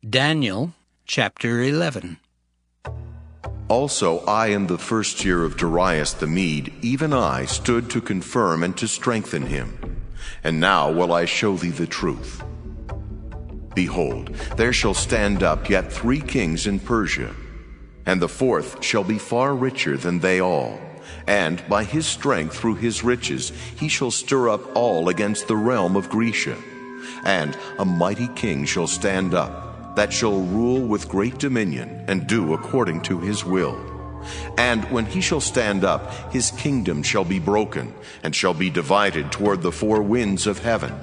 Daniel chapter 11. Also I in the first year of Darius the Mede, even I, stood to confirm and to strengthen him. And now will I show thee the truth. Behold, there shall stand up yet 3 kings in Persia, and the 4th shall be far richer than they all. And by his strength through his riches he shall stir up all against the realm of Grecia. And a mighty king shall stand up, that shall rule with great dominion, and do according to his will. And when he shall stand up, his kingdom shall be broken, and shall be divided toward the 4 winds of heaven,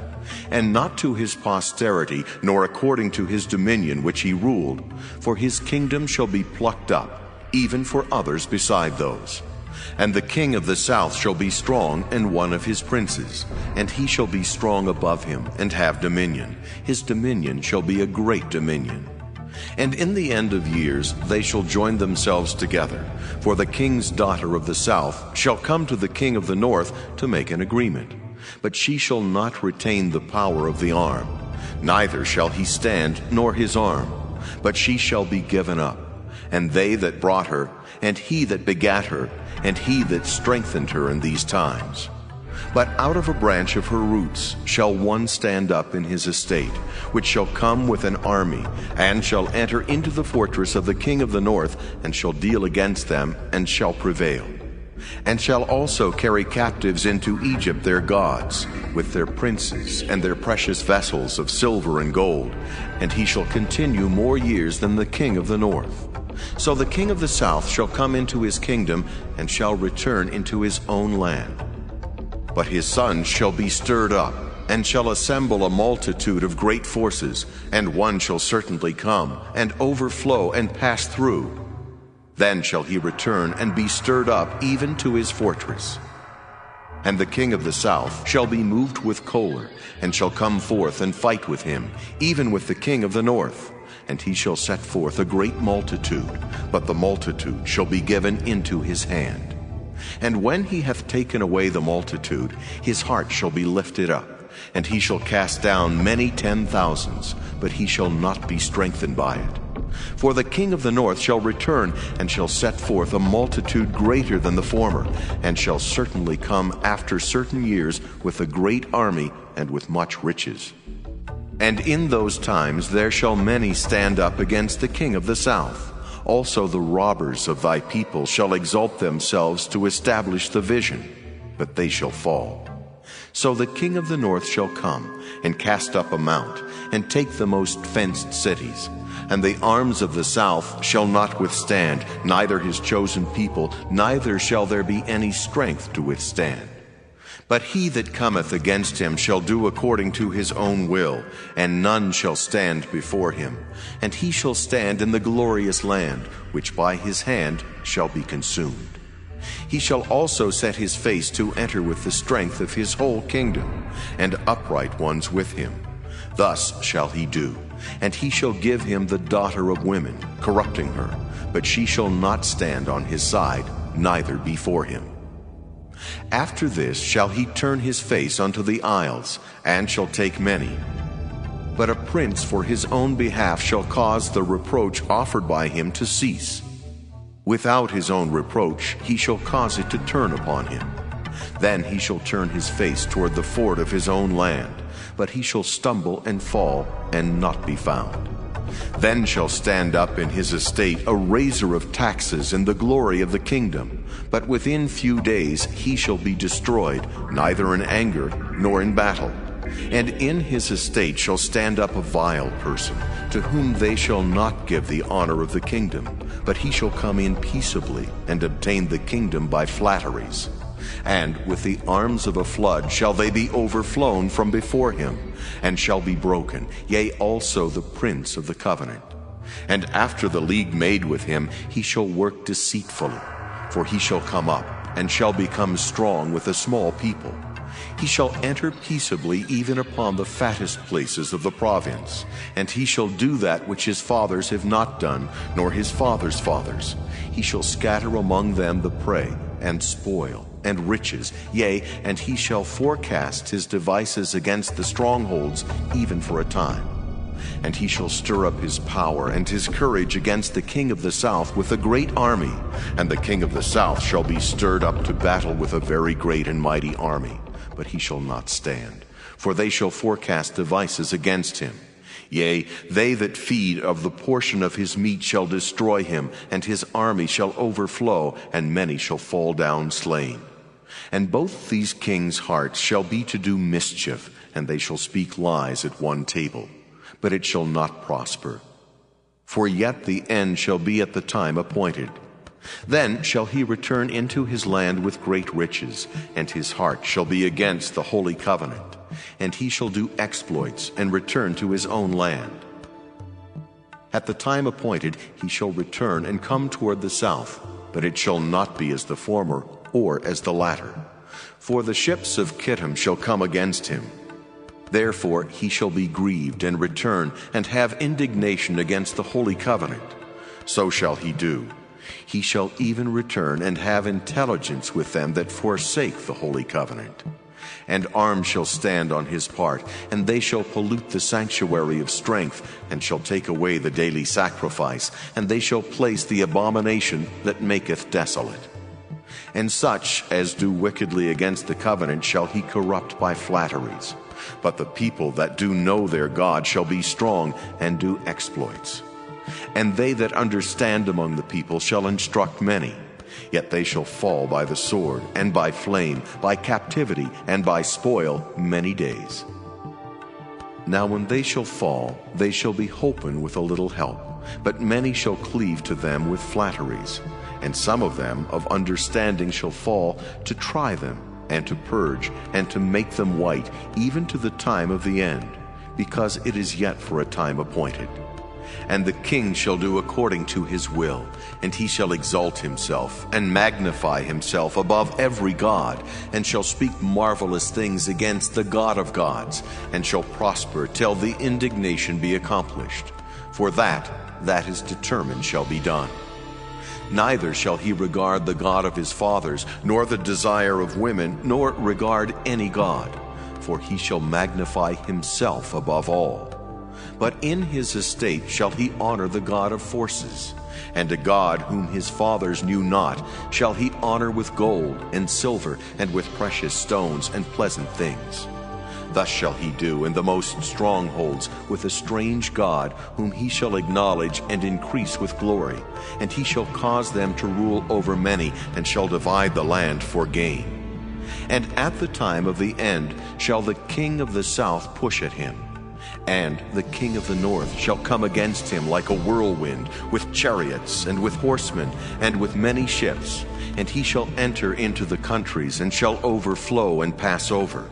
and not to his posterity, nor according to his dominion which he ruled, for his kingdom shall be plucked up, even for others beside those. And the king of the south shall be strong, and one of his princes, and he shall be strong above him, and have dominion. His dominion shall be a great dominion. And in the end of years they shall join themselves together, for the king's daughter of the south shall come to the king of the north to make an agreement. But she shall not retain the power of the arm, neither shall he stand nor his arm, but she shall be given up. And they that brought her, and he that begat her, and he that strengthened her in these times. But out of a branch of her roots shall one stand up in his estate, which shall come with an army, and shall enter into the fortress of the king of the north, and shall deal against them, and shall prevail. And shall also carry captives into Egypt their gods, with their princes and their precious vessels of silver and gold, and he shall continue more years than the king of the north. So the king of the south shall come into his kingdom, and shall return into his own land. But his sons shall be stirred up, and shall assemble a multitude of great forces, and one shall certainly come, and overflow, and pass through. Then shall he return, and be stirred up even to his fortress. And the king of the south shall be moved with choler, and shall come forth and fight with him, even with the king of the north. And he shall set forth a great multitude, but the multitude shall be given into his hand. And when he hath taken away the multitude, his heart shall be lifted up, and he shall cast down many 10,000s, but he shall not be strengthened by it. For the king of the north shall return, and shall set forth a multitude greater than the former, and shall certainly come after certain years with a great army and with much riches. And in those times there shall many stand up against the king of the south. Also the robbers of thy people shall exalt themselves to establish the vision, but they shall fall. So the king of the north shall come, and cast up a mount, and take the most fenced cities. And the arms of the south shall not withstand, neither his chosen people, neither shall there be any strength to withstand. But he that cometh against him shall do according to his own will, and none shall stand before him. And he shall stand in the glorious land, which by his hand shall be consumed. He shall also set his face to enter with the strength of his whole kingdom, and upright ones with him. Thus shall he do. And he shall give him the daughter of women, corrupting her, but she shall not stand on his side, neither before him. After this shall he turn his face unto the isles, and shall take many. But a prince for his own behalf shall cause the reproach offered by him to cease. Without his own reproach he shall cause it to turn upon him. Then he shall turn his face toward the ford of his own land, but he shall stumble and fall, and not be found. Then shall stand up in his estate a raiser of taxes in the glory of the kingdom, but within few days he shall be destroyed, neither in anger nor in battle. And in his estate shall stand up a vile person, to whom they shall not give the honor of the kingdom, but he shall come in peaceably, and obtain the kingdom by flatteries. And with the arms of a flood shall they be overflown from before him, and shall be broken, yea, also the prince of the covenant. And after the league made with him, he shall work deceitfully, for he shall come up, and shall become strong with a small people. He shall enter peaceably even upon the fattest places of the province, and he shall do that which his fathers have not done, nor his fathers' fathers. He shall scatter among them the prey, and spoil, and riches, yea, and he shall forecast his devices against the strongholds, even for a time. And he shall stir up his power and his courage against the king of the south with a great army. And the king of the south shall be stirred up to battle with a very great and mighty army. But he shall not stand, for they shall forecast devices against him. Yea, they that feed of the portion of his meat shall destroy him, and his army shall overflow, and many shall fall down slain. And both these kings' hearts shall be to do mischief, and they shall speak lies at one table. But it shall not prosper. For yet the end shall be at the time appointed. Then shall he return into his land with great riches, and his heart shall be against the holy covenant. And he shall do exploits, and return to his own land. At the time appointed he shall return and come toward the south, but it shall not be as the former, or as the latter. For the ships of Kittim shall come against him. Therefore he shall be grieved, and return, and have indignation against the holy covenant. So shall he do. He shall even return, and have intelligence with them that forsake the holy covenant. And arms shall stand on his part, and they shall pollute the sanctuary of strength, and shall take away the daily sacrifice, and they shall place the abomination that maketh desolate. And such as do wickedly against the covenant shall he corrupt by flatteries. But the people that do know their God shall be strong, and do exploits. And they that understand among the people shall instruct many. Yet they shall fall by the sword, and by flame, by captivity, and by spoil many days. Now when they shall fall, they shall be holpen with a little help, but many shall cleave to them with flatteries. And some of them of understanding shall fall, to try them, and to purge, and to make them white, even to the time of the end, because it is yet for a time appointed. And the king shall do according to his will, and he shall exalt himself, and magnify himself above every god, and shall speak marvelous things against the God of gods, and shall prosper till the indignation be accomplished. For that is determined shall be done. Neither shall he regard the God of his fathers, nor the desire of women, nor regard any god, for he shall magnify himself above all. But in his estate shall he honor the God of forces, and a God whom his fathers knew not shall he honor with gold and silver, and with precious stones and pleasant things. Thus shall he do in the most strongholds with a strange God, whom he shall acknowledge and increase with glory. And he shall cause them to rule over many, and shall divide the land for gain. And at the time of the end shall the king of the south push at him. And the king of the north shall come against him like a whirlwind, with chariots, and with horsemen, and with many ships. And he shall enter into the countries, and shall overflow and pass over.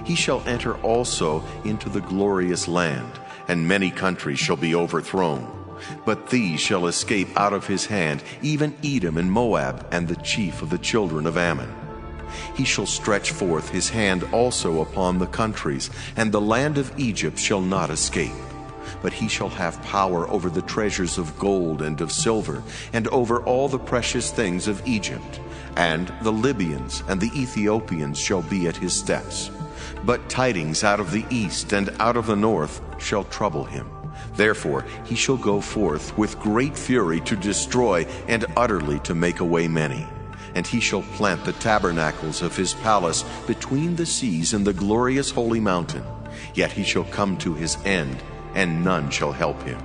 He shall enter also into the glorious land, and many countries shall be overthrown. But these shall escape out of his hand, even Edom and Moab, and the chief of the children of Ammon. He shall stretch forth his hand also upon the countries, and the land of Egypt shall not escape. But he shall have power over the treasures of gold and of silver, and over all the precious things of Egypt. And the Libyans and the Ethiopians shall be at his steps. But tidings out of the east and out of the north shall trouble him. Therefore he shall go forth with great fury to destroy, and utterly to make away many. And he shall plant the tabernacles of his palace between the seas and the glorious holy mountain. Yet he shall come to his end, and none shall help him.